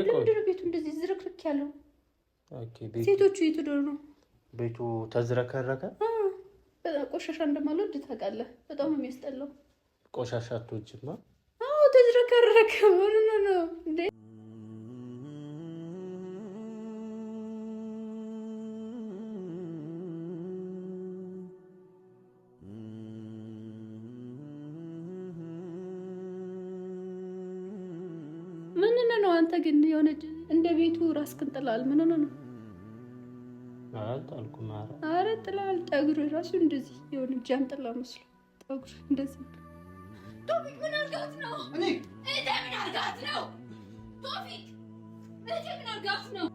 ለምንድነው ቤቱ እንደዚህ ዝርክርክ ያለው? ሴቶቹ እየተደሩ ነው። ቤቱ ተዝረከረከ። በጣም ቆሻሻ እንደማልወድ ታውቃለህ። በጣም ነው የሚያስጠላው። ቆሻሻ አትወጂማ? አዎ ተዝረከረከ። ምን ነው እንዴ? ምን ነው አንተ ግን የሆነ እንደ ቤቱ ራስክን ጥላል። ምን ነው? አልጣልኩም። ኧረ ጥላል። ጠጉር ራሱ እንደዚህ የሆነ ጃንጥላ መስሎ ጠጉር እንደዚህ። ቶፊቅ ምን አርጋት ነው? እኔ ምን አርጋት ነው? ቶፊቅ ምን አርጋት ነው?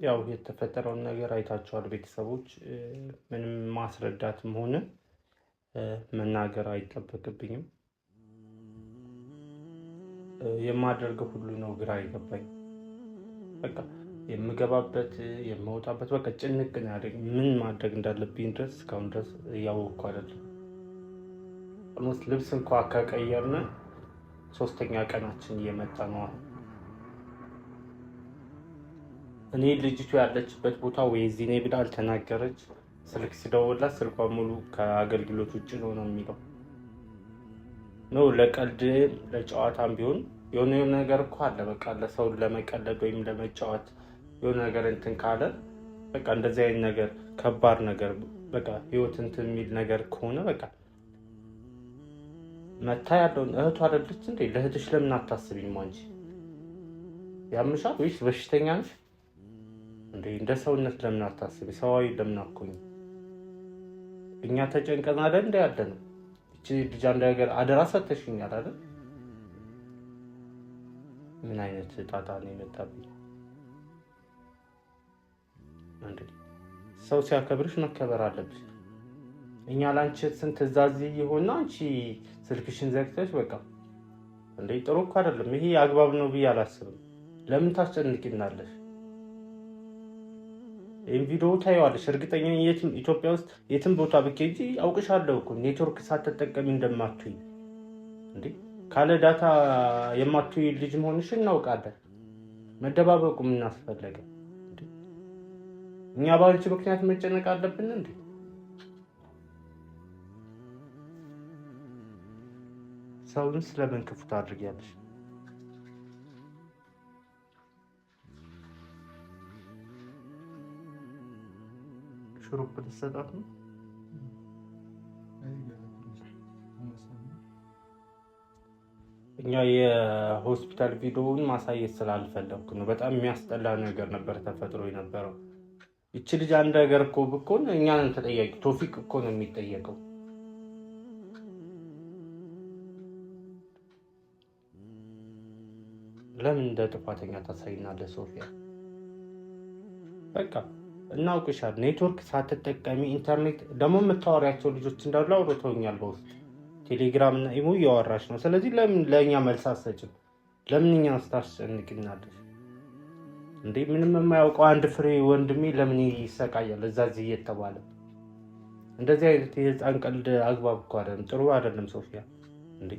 ያው የተፈጠረውን ነገር አይታችኋል ቤተሰቦች። ምንም ማስረዳትም ሆነ መናገር አይጠበቅብኝም። የማደርገው ሁሉ ነው ግራ ይገባኝ። በቃ የምገባበት የምወጣበት በቃ ጭንቅ ነው ያደረገኝ። ምን ማድረግ እንዳለብኝ ድረስ እስካሁን ድረስ እያወቅኩ አይደለም። ኦልሞስት ልብስ እንኳን ከቀየርን 3ኛ ቀናችን እየመጣ ነው። እኔ ልጅቱ ያለችበት ቦታ ወይ እዚህ ነኝ ብላ አልተናገረች። ስልክ ሲደውልላት ስልኳ ሙሉ ከአገልግሎት ውጭ ነው የሚለው ነው። ለቀልድ ለጨዋታም ቢሆን የሆነ ነገር እኮ አለ። በቃ ለሰው ለመቀለድ ወይም ለመጫወት የሆነ ነገር እንትን ካለ በቃ እንደዚህ አይነት ነገር ከባድ ነገር በቃ ህይወት እንትን የሚል ነገር ከሆነ በቃ መታ ያለውን እህቱ አይደለች እንዴ? ለእህትሽ ለምን አታስቢም አንቺ? ያምሻል ወይስ በሽተኛ ነሽ እንዴ? እንደ ሰውነት ለምን አታስቢ? ሰዋዊ ለምን አትኮኝ? እኛ ተጨንቀን አይደል እንደ ያለነው። እቺ ልጅ አንድ ነገር አደራ ሰጥተሽኛል አይደል? ምን አይነት ጣጣ ነው የመጣብኝ? አንዴ ሰው ሲያከብርሽ መከበር አለብሽ። እኛ ላንቺ ስንት ትዕዛዝ ይሆንና አንቺ ስልክሽን ዘግተሽ በቃ እንዴ! ጥሩ እኮ አይደለም ይሄ። አግባብ ነው ብዬ አላስብም። ለምን ታስጨንቂናለሽ? ይሄን ቪዲዮ ታይዋለሽ እርግጠኛ ነኝ። የትም ኢትዮጵያ ውስጥ የትም ቦታ ብትሄጂ አውቅሻለሁ እኮ ኔትወርክ ሳትጠቀሚ እንደማትይ እንዴ። ካለ ዳታ የማትይ ልጅ መሆንሽን እናውቃለን። መደባበቁ ምን አስፈለገ እንዴ? እኛ ባንቺ ምክንያት መጨነቅ አለብን እንዴ? ሰውን ስለምን ክፉ ታድርጊያለሽ? ሽሩፕ ልትሰጣት ነው? እኛ የሆስፒታል ቪዲዮውን ማሳየት ስላልፈለኩ ነው። በጣም የሚያስጠላ ነገር ነበር ተፈጥሮ የነበረው። ይቺ ልጅ አንድ ነገር እኮ ብኮን እኛ ነን ተጠያቂ። ቶፊቅ እኮ ነው የሚጠየቀው። ለምን እንደ ጥፋተኛ ታሳይናለህ ሶፊያ? በቃ እናውቅሻል። ኔትወርክ ሳትጠቀሚ ኢንተርኔት ደግሞ የምታወሪያቸው ልጆች እንዳሉ አውርተውኛል በውስጥ ቴሌግራም እና ኢሞ እያወራሽ ነው። ስለዚህ ለምን ለእኛ መልስ አትሰጭም? ለምን እኛን ስታስጨንቅናለሽ እንዴ? ምንም የማያውቀው አንድ ፍሬ ወንድሜ ለምን ይሰቃያል እዛ እዚህ እየተባለ? እንደዚህ አይነት የህፃን ቀልድ አግባብ እኮ አይደለም፣ ጥሩ አይደለም ሶፊያ እንዴ።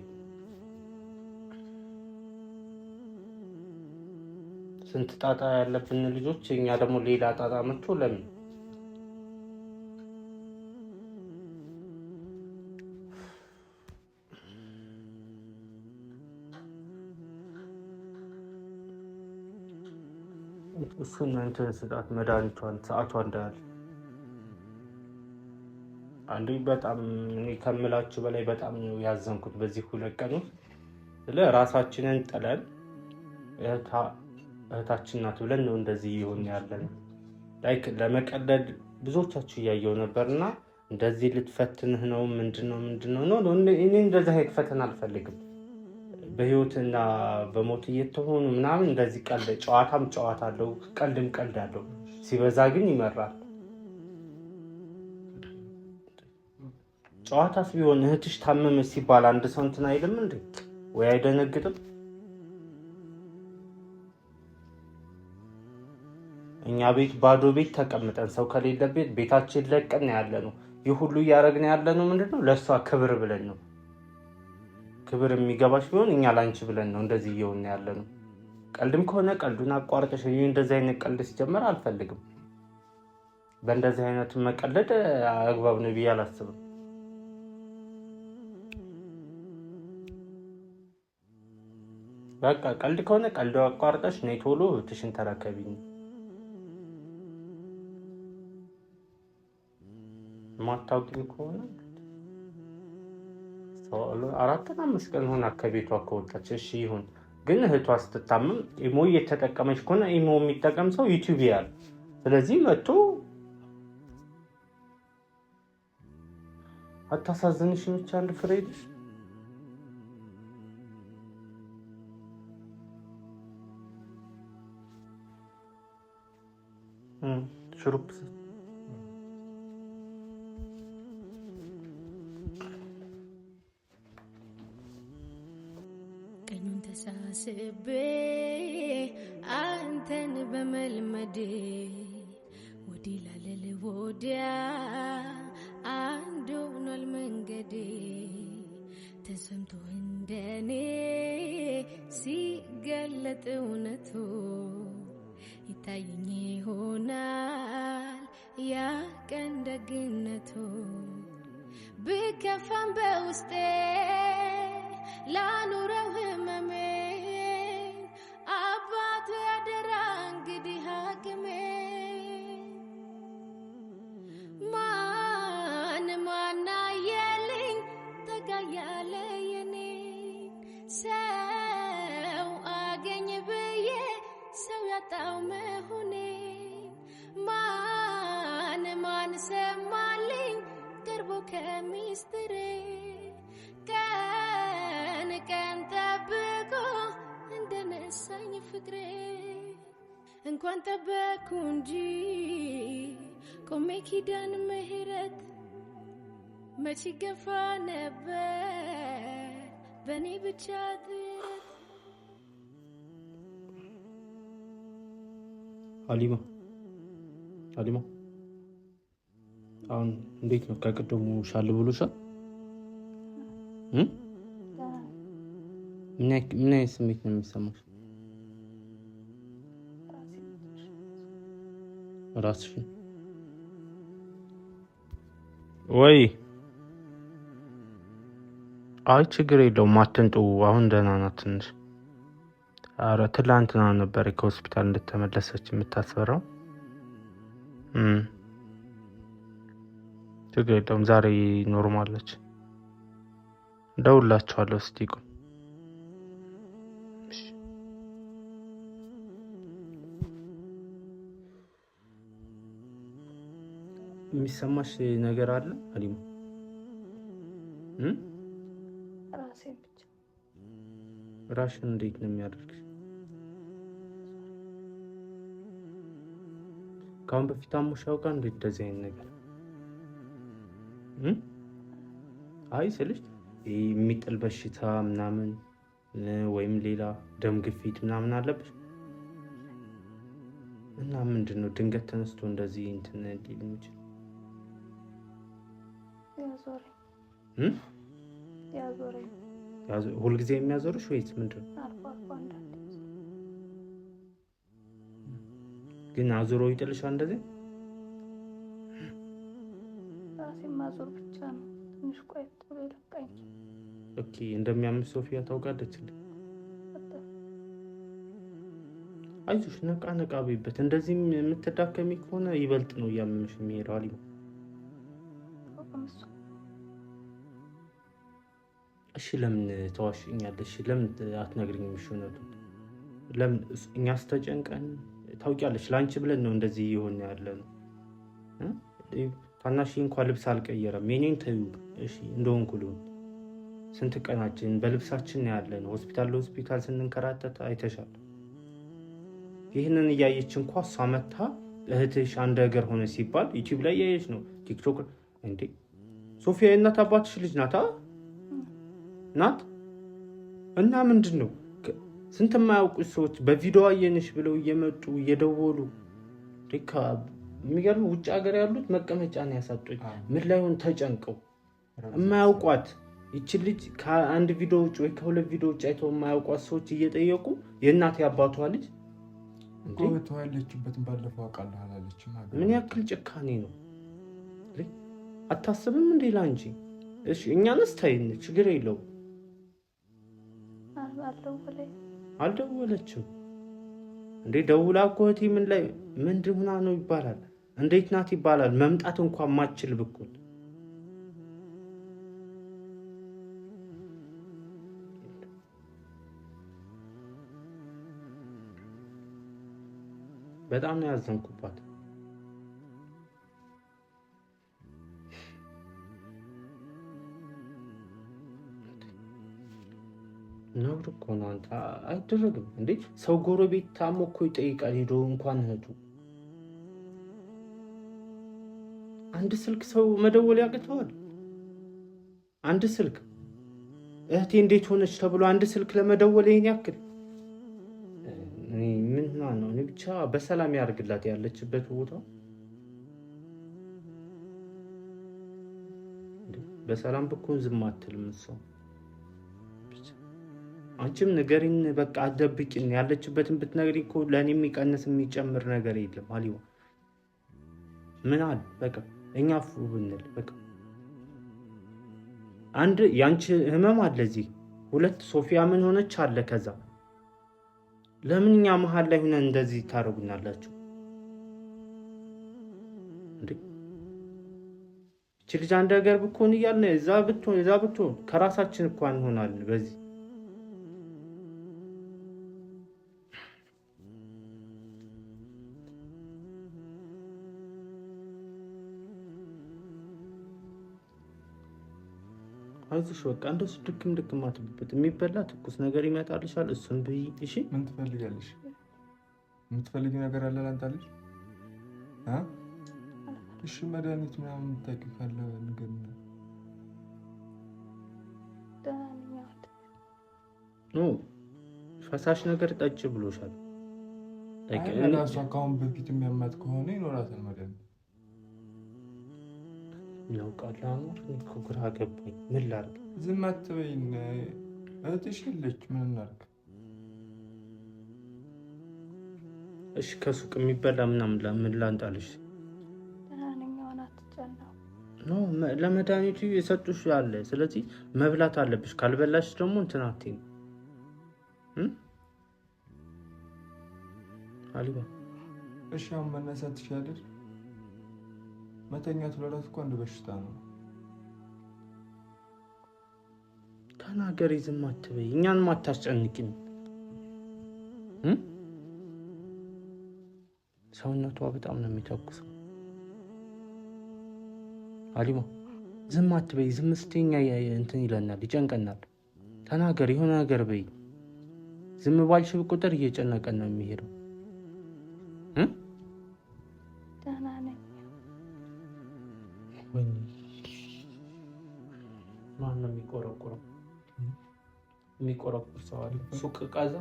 ስንት ጣጣ ያለብን ልጆች እኛ ደግሞ ሌላ ጣጣ መጥቶ ለምን? እሱን እንትን ስጣት መድኃኒቷን ሰዓቷ እንዳለ አንዴ። በጣም እኔ ከምላችሁ በላይ በጣም ነው ያዘንኩት በዚህ 2 ቀን ውስጥ። ለራሳችንን ጥለን እህታችን ናት ብለን ነው እንደዚህ ይሆን ያለን። ላይክ ለመቀለድ ብዙዎቻችሁ እያየው ነበርና እንደዚህ ልትፈትንህ ነው ምንድነው ነው? እኔ እንደዚህ አይነት ፈተና አልፈልግም። በህይወትና በሞት እየተሆኑ ምናምን እንደዚህ ቀልድ ጨዋታም ጨዋታ አለው፣ ቀልድም ቀልድ አለው። ሲበዛ ግን ይመራል። ጨዋታስ ቢሆን እህትሽ ታመመች ሲባል አንድ ሰው እንትን አይልም እንዴ? ወይ አይደነግጥም? እኛ ቤት ባዶ ቤት ተቀምጠን ሰው ከሌለ ቤታችን ለቀን ያለ ነው። ይህ ሁሉ እያደረግን ያለ ነው ምንድነው? ለእሷ ክብር ብለን ነው። ክብር የሚገባሽ ቢሆን እኛ ላንቺ ብለን ነው እንደዚህ እየሆነ ያለ ነው። ቀልድም ከሆነ ቀልዱን አቋርጠሽ። እኔ እንደዚህ አይነት ቀልድ ሲጀመር አልፈልግም። በእንደዚህ አይነት መቀለድ አግባብ ነው ብዬ አላስብም። በቃ ቀልድ ከሆነ ቀልዱ አቋርጠሽ ነይ ቶሎ እህትሽን ተረከቢኝ። ማታውቂኝ ከሆነ 4-5 ቀን ሆና ከቤቷ ከወጣች እሺ ይሁን። ግን እህቷ ስትታመም ኢሞ እየተጠቀመች ከሆነ ኢሞ የሚጠቀም ሰው ዩቲዩብ ያል። ስለዚህ መጥቶ አታሳዝንሽ ብቻ አንድ ፍሬ ልጅ ሽሩፕ ቀኙን ተሳስቤ አንተን በመልመዴ ወዲህ ላለል ወዲያ አንድ ሆኗል መንገዴ ተሰምቶ እንደኔ ሲገለጥ እውነቱ ይታየኝ ይሆናል ያ ቀን ደግነቱ ብከፋም በውስጤ ላኑረው ህመሜ አባቱ ያደራ እንግዲህ ሐኪሜ ማን አየልኝ ጠጋ ያለ የኔ ሰው አገኝ ብዬ ሰው ያጣው መሆኔ ማን ሰማልኝ ቀርቦ ከሚስጥሬ ቀን ጠብቆ እንደነሳኝ ፍቅሬ እንኳን ጠበቅኩ እንጂ ቆሜ ኪዳን ምህረት መች ገፋ ነበር በእኔ ብቻ ጥረት። ሀሊማ አሁን እንዴት ነው? ከቅድሙ ሻል ብሎሻል? ምን አይነት ስሜት ነው የሚሰማሽ? ራስሽን ወይ? አይ ችግር የለውም አትንጡ። አሁን ደህና ናት ትንሽ። ኧረ ትላንትና ነበር ከሆስፒታል እንደተመለሰች የምታስፈራው። ችግር የለውም ዛሬ ኖርማል ነች። እደውልላችኋለሁ እስቲ ቆይ። የሚሰማሽ ነገር አለ ሀሊማ? ራሴን ብቻ። ራሽን እንዴት ነው የሚያደርግሽ? ካሁን በፊት አሞሽ ያውቃል እንዴት እንደዚህ አይነት ነገር? አይ ስልሽ የሚጥል በሽታ ምናምን ወይም ሌላ ደም ግፊት ምናምን አለብሽ? እና ምንድነው ድንገት ተነስቶ እንደዚህ እንትን ሊል የሚችል? ያዞረኝ ሁልጊዜ የሚያዞርሽ ወይስ ምንድን ነው? ግን አዞሮ ይጥልሻል እንደዚህ? ራሴን ማዞር ብቻ ነው። ትንሽ ቆየት ብሎ ይለቃኝ። ኦኬ እንደሚያምሽ ሶፊያ ታውቃለች እንዴ? አይዞሽ ነቃ በይበት። እንደዚህም የምትዳከሚ ከሆነ ይበልጥ ነው እያመመሽ የሚሄደው አሊ። እሺ ለምን ተዋሽኛለሽ? ለምን አትነግሪኝም? እሺ ለምን እኛስ ተጨንቀን ታውቂያለሽ። ላንቺ ብለን ነው እንደዚህ እየሆነ ያለ ነው። ታናሽ እንኳን ልብስ አልቀየረም። የኔን ተዩ እሺ። እንደሆንኩ ልሁን። ስንት ቀናችን በልብሳችን ነው ያለ ነው። ሆስፒታል ስንንከራተት አይተሻል። ይህንን እያየች እንኳን እሷ መታ እህትሽ አንድ ነገር ሆነ ሲባል ዩቲዩብ ላይ እያየች ነው። ቲክቶክ እንዴ ሶፊያ የእናት አባትሽ ልጅ ናት እና ምንድን ነው ስንት የማያውቁ ሰዎች በቪዲዮ አየንሽ ብለው እየመጡ እየደወሉ የሚገርም ውጭ ሀገር ያሉት መቀመጫ ነው ያሳጡኝ። ምን ላይ ሆን ተጨንቀው የማያውቋት ይቺ ልጅ ከአንድ ቪዲዮ ውጭ ወይ ከሁለት ቪዲዮ ውጭ አይተው የማያውቋት ሰዎች እየጠየቁ የእናት ያባቷ ልጅ ጎበቷ ያለችበትን ባለፈው አውቃለሁ አላለችም። ምን ያክል ጭካኔ ነው? አታስብም እንዴ ላንቺ? እሺ እኛንስ ታይን ችግር የለውም። አልደወለችም እንዴ? ደውላ እኮ እህቴ ምን ላይ ምንድን ሆና ነው ይባላል? እንዴት ናት ይባላል? መምጣት እንኳን ማችል ብኩል በጣም ነው ያዘንኩባት። ነውር እኮ ነው። አንተ አይደረግም እንዴ? ሰው ጎረቤት ታሞ እኮ ይጠይቃል ሄዶ እንኳን እህቱ። አንድ ስልክ ሰው መደወል ያቅተዋል? አንድ ስልክ እህቴ እንዴት ሆነች ተብሎ አንድ ስልክ ለመደወል ይሄን ያክል ምን ነው? እኔ ብቻ በሰላም ያርግላት ያለችበት ቦታ በሰላም ብኮን ዝም አትልም እሷ። አንቺም ንገሪኝ በቃ አትደብቂኝ። ያለችበትን ብትነግሪኝ እኮ ለእኔ የሚቀንስ የሚጨምር ነገር የለም። አሊዋ ምን አለ በቃ እኛ ፉ ብንል በቃ አንድ ያንቺ ህመም አለ እዚህ፣ ሁለት ሶፊያ ምን ሆነች አለ። ከዛ ለምን እኛ መሀል ላይ ሆነን እንደዚህ ታደርጉናላችሁ እንዴ? እቺ ልጅ አንድ ነገር ብኮን እያልን እዛ ብትሆን ከራሳችን እንኳን እንሆናለን በዚህ አይዞሽ በቃ እንደሱ ድክም አትብበት። የሚበላ ትኩስ ነገር ይመጣልሻል፣ እሱን ብይ። እሺ ምን ትፈልጊያለሽ? የምትፈልጊው ነገር አለ ላንጣልሽ? እሺ መድኃኒት ምናምን የምታውቂው ካለ ንገሪኝ። ፈሳሽ ነገር ጠጭ ብሎሻል። እራሷ ከአሁን በፊት የሚያማት ከሆነ ይኖራታል መድኃኒት ያውቃል። አሁን እኮ ግራ ገባኝ። ምን ላድርግ? ዝም አትበይኝ። እህትሽ የለች ምን እናድርግ? እሺ ከሱቅ የሚበላ ምናምን ምን ላንጣልሽ? ኖ ለመድኃኒቱ የሰጡሽ አለ። ስለዚህ መብላት አለብሽ። ካልበላሽ ደግሞ እንትን አትይም። አሊባ እሺ አሁን መነሳት ትችያለሽ? መተኛት ለራሱ እኮ አንድ በሽታ ነው። ተናገሪ፣ ዝም አትበይ። እኛንም አታስጨንቂን። ሰውነቷ በጣም ነው የሚተኩሰው። አሊማ ዝም አትበይ። ዝም ስትይኝ እንትን ይለናል፣ ይጨንቀናል። ተናገሪ፣ የሆነ ነገር በይ። ዝም ባልሽ ቁጥር እየጨነቀን ነው የሚሄደው። ማን ነው የሚቆረቁረው? የሚቆረቁር ሰው አለ? ሱቅ ቃዛ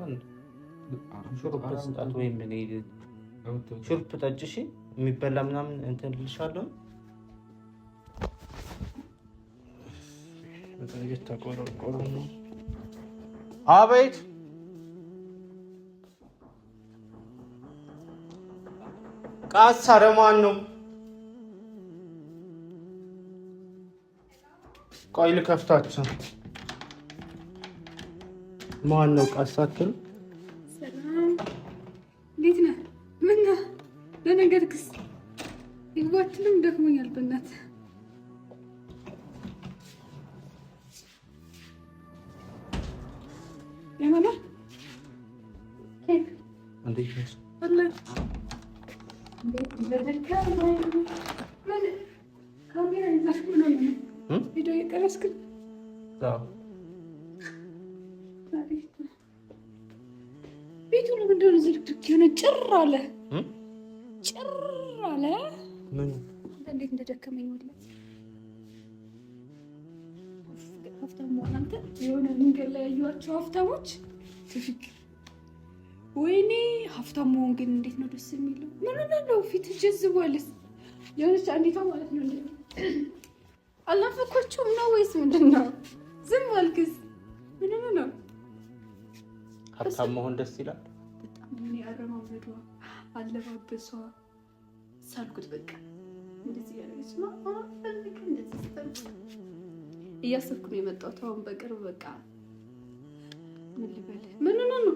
ሹርብ ስጣት ወይም ምን ሹርብ ጠጭሽ የሚበላ ምናምን እንትን ልሻለሁ። በጣም እየተቆረቆሩ ነው። አቤት ቃሳ ረማን ነው? ቆይ ልከፍታችሁ። ማን ነው ቃሳችሁ? ሰላም እንዴት ነህ? ምን ነህ? ለነገርክስ ይግባችንም ደክሞኛል። በእናትህ ለማማ እንዴት ነሽ? ወላሂ እንዴት በደካ ምን ካሜራ ይዛሽ ምን ነው ቪዲዮ የቀረስክ? አዎ። ቤቱ ለምንድን ነው ዝርክርክ የሆነ ጭር አለ? ጭር አለ። ምን እንዴት እንደደከመኝ ወላሂ። ሀብታሙ አንተ የሆነ መንገድ ላይ ያዩዋቸው ሀብታሞች ትፍቅ ወይኔ ሀብታም መሆን ግን እንዴት ነው ደስ የሚለው። ምን ነው ፊት ጀዝቧልስ የሆነች አንዲቷ ማለት ነው። አልናፈኳችሁም ነው ወይስ ምንድን ነው? ዝም አልክስ? ምን ነው ሀብታም መሆን ደስ ይላል በጣም። ምን ያረማመዷ አለባበሷ ሳልኩት በቃ እንደዚህ ያለች ነው። ፈልክ እንደዚህ ስትል እያሰብኩ ነው የመጣሁት አሁን በቅርብ በቃ ምን ልበል? ምን ነው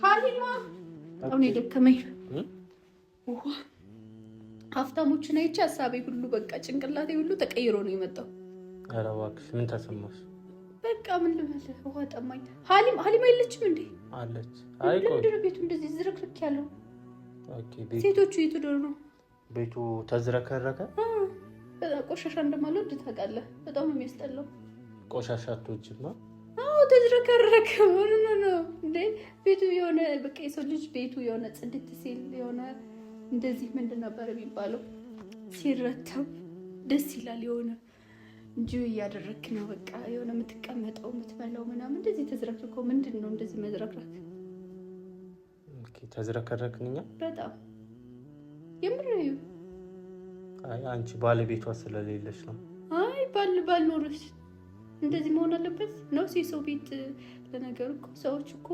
ሀሊማ አሁን የደከመኝ ሀብታሞችን አይቼ ሀሳቤ ሁሉ በቃ ጭንቅላቴ ሁሉ ተቀይሮ ነው የመጣው። ኧረ እባክሽ ምን ተሰማሽ? በቃ ምን ልበል? ውሃ ጠማኝ። ሀሊማ የለችም እንዴ? አለች። አይ ምንድን ነው ቤቱ እንደዚህ ዝርክርክ ያለው? ሴቶቹ የት ሄደው ነው? ቤቱ ተዝረከረከ። ቆሻሻ እንደማልወድ ታውቃለህ። በጣም ነው የሚያስጠላው። ቆሻሻ አትወጂማ? አዎ ተዝረከረከ። ምን ነው እንዴ ቤቱ የሆነ በቃ የሰው ልጅ ቤቱ የሆነ ጽድት ሲል የሆነ እንደዚህ ምንድን ነበር የሚባለው ሲረተብ ደስ ይላል። የሆነ እንጂ እያደረክ ነው በቃ የሆነ የምትቀመጠው የምትበላው ምናምን እንደዚህ ተዝረክርኮ ምንድን ነው እንደዚህ መዝረክረክ? ኦኬ ተዝረከረክን እኛ በጣም የምር ነው። አይ አንቺ ባለቤቷ ስለሌለሽ ነው። አይ ባልኖርሽ እንደዚህ መሆን አለበት ነው የሰው ቤት። ለነገሩ እኮ ሰዎች እኮ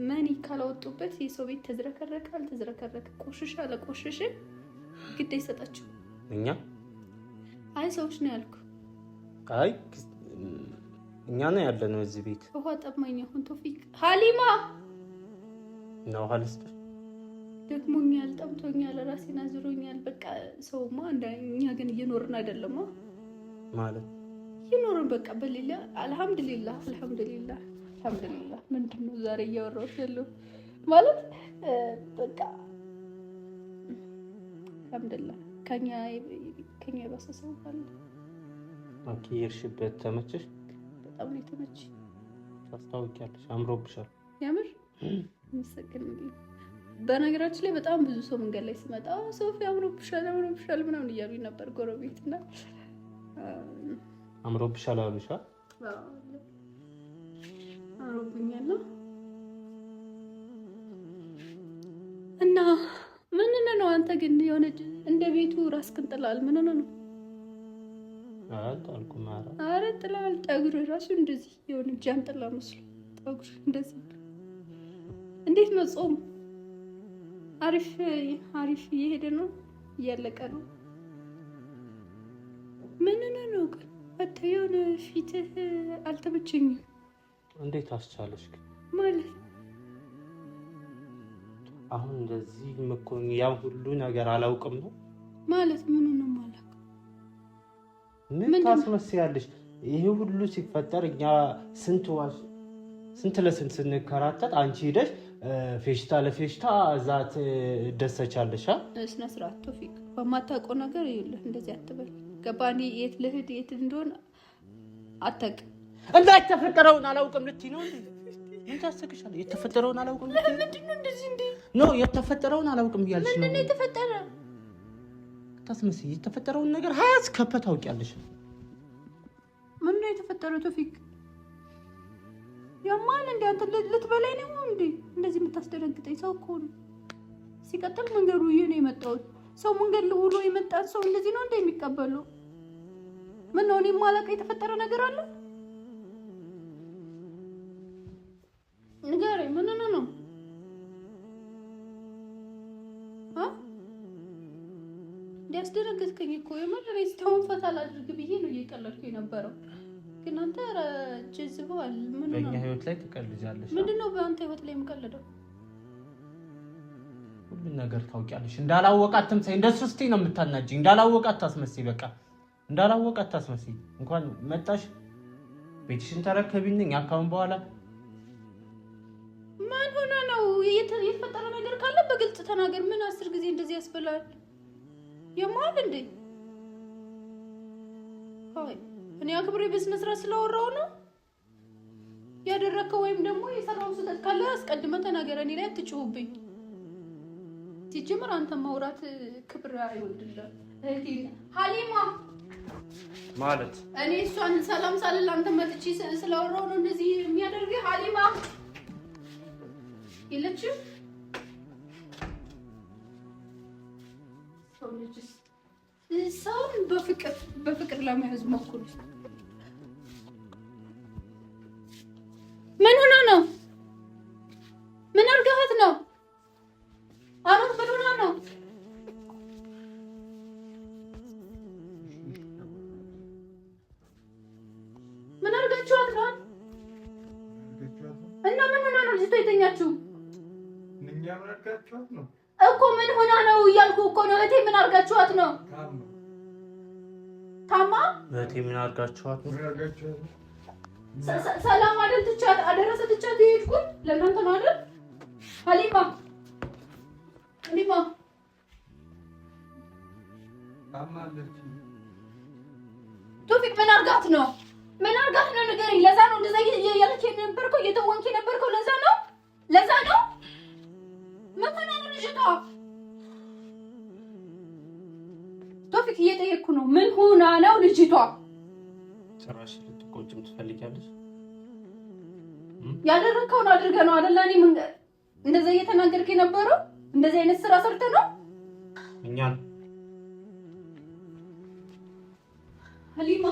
መኒ ካላወጡበት የሰው ቤት ተዝረከረከ አልተዝረከረከ ቆሽሽ አለቆሽሽ ግድ አይሰጣቸው። እኛ አይ ሰዎች ነው ያልኩ። አይ እኛ ነው ያለነው እዚህ ቤት። ውሃ ጠማኝ አሁን ቶፊቅ። ሀሊማ ነው ሀልስተ ደክሞኛል፣ ጠምቶኛል፣ ራሴን አዝሮኛል። በቃ ሰውማ እኛ ግን እየኖርን አይደለም ማለት እየኖርን በቃ በሌላ አልሐምዱሊላህ ምንድን ነው ዛሬ እያወራሁት ያለው ማለት በቃ አልሐምዱሊላህ ከኛ የባሰ ሰው አለ። ኦኬ የርሽበት ተመቸሽ? በጣም ነው የተመቸኝ። ታስታውቂያለሽ፣ አምሮብሻል። ያምር መስገን እንዴ። በነገራችን ላይ በጣም ብዙ ሰው መንገድ ላይ ሲመጣ ሶፊ አምሮብሻል ምናምን እያሉኝ ነበር ጎረቤት እና አምሮብሻል አሉሻ? አምሮብኛል እና ምን ነው አንተ ግን የሆነ እንደ ቤቱ ራስክን ጥላል። ምን ነው? አልኩም። ኧረ ጥላል። ጠጉር ራሱ እንደዚህ የሆነ ጃንጥላ መስሎ ጠጉር እንደዚህ። እንዴት ነው ጾም? አሪፍ እየሄደ ነው? እያለቀ ነው? ምን ነው ግን አንተ የሆነ ፊትህ አልተመቸኝም። እንዴት አስቻለሽ ግን ማለት አሁን እንደዚህ ምኮኝ ያን ሁሉ ነገር አላውቅም ነው ማለት ምን ነው ማለት ምን ታስመስያለሽ? ይሄ ሁሉ ሲፈጠር እኛ ስንት ለስንት ስንከራተት አንቺ ሄደሽ ፌሽታ ለፌሽታ እዛት ደሰቻለሽ። እስና ስርዓት ቶፊቅ በማታውቀው ነገር ይኸውልህ እንደዚህ አትበል። ገባኒ የት ልሂድ የት እንደሆነ አታውቅም። እንዳይተፈጠረውን አላውቅም ልትይ ነው እንዴ? ምን ታስቅሻለሽ? የተፈጠረውን አላውቅም ልትይ ምንድን ነው እንደዚህ እንዴ? ነው የተፈጠረውን አላውቅም እያልሽ ነው። ምንድን ነው የተፈጠረ? ታስመስይ የተፈጠረውን ነገር ሀያስ ከፈት ታውቂያለሽ። ምን ነው የተፈጠረው ቶፊቅ? ያማን እንዴ አንተ ልትበላይ ነው እንዴ እንደዚህ የምታስደነግጠኝ? ሰው እኮ ነው። ሲቀጥል መንገዱ ይሄ ነው የመጣው። ሰው መንገድ ውሎ የመጣን ሰው እንደዚህ ነው እንዴ የሚቀበለው? ምን ነው እኔ ማለቀ የተፈጠረ ነገር አለ? ንገረኝ። ምን ነው እንዲያስደነግጥከኝ እኮ የምር ስታውን ፈታ ላድርግ ብዬ ነው እየቀለድኩ የነበረው። ግን አንተ ጀዝበዋል። ምን ነው በእኛ ህይወት ላይ ትቀልጃለሽ? ምንድነው በአንተ ህይወት ላይ የምቀልደው? ሁሉን ነገር ታውቂያለሽ። እንዳላወቃት ትምሰይ። እንደሱ ስትይ ነው የምታናጂኝ። እንዳላወቃት ታስመስይ። በቃ እንዳላወቃት ታስመስይ። እንኳን መጣሽ ቤትሽን ተረከቢኝ። አካውን በኋላ ማን ሆነ ነው? የተፈጠረ ነገር ካለ በግልጽ ተናገር። ምን 10 ጊዜ እንደዚህ ያስበላል? የማል እንዴ? አይ እኔ አክብሬ በስነ ስርዓት ስለወራው ነው ያደረከው። ወይም ደግሞ የሰራው ስህተት ካለ አስቀድመ ተናገር። እኔ ላይ አትጭሁብኝ። ሲጀምር አንተ ማውራት ክብር አይወድልህ። እህቴ ሀሊማ ማለት እኔ እሷን ሰላም ሳልል አንተ መጥቼ ስለወራው ነው እንደዚህ የሚያደርገው። ሀሊማ የለችም። ሰው ልጅስ ሰውን በፍቅር ለመያዝ ሞክሩ። ምን ሆና ነው? ምን አርጋት ነው? አሁን ምን ሆና ነው? ምን አርጋችኋት ነው? እና ምን ሆና ነው ልጅቷ የተኛችው? እኛ ምን አርጋችኋት ነው እኮ ምን ሆና ነው እያልኩ እኮ ነው። እህቴ ምን አርጋችኋት ነው? ታማ እህቴ ምን አርጋችኋት ነው? ሰላም አይደል? ትቻት አደረሰ ትቻት ይሄድኩኝ ለእናንተ ነው አይደል? ሀሊማ ቶፊቅ ምን አርጋት ነው? ምን አርጋት ነው ንገረኝ። ለዛ ነው እንደዛ እያለች የነበርከው እየተወንክ የነበርከው ለዛ ነው መተና ነው ልጅቷ። ቶፊቅ እየጠየቅኩ ነው። ምን ሆና ነው ልጅቷ? ጭራሽ ልትቆጭም ትፈልጊያለሽ? ያደረከውን አድርገህ ነው አይደል? እኔ ምን እንደዛ እየተናገርክ የነበረው እንደዚህ አይነት ስራ ሰርተህ ነው እኛን ሀሊማ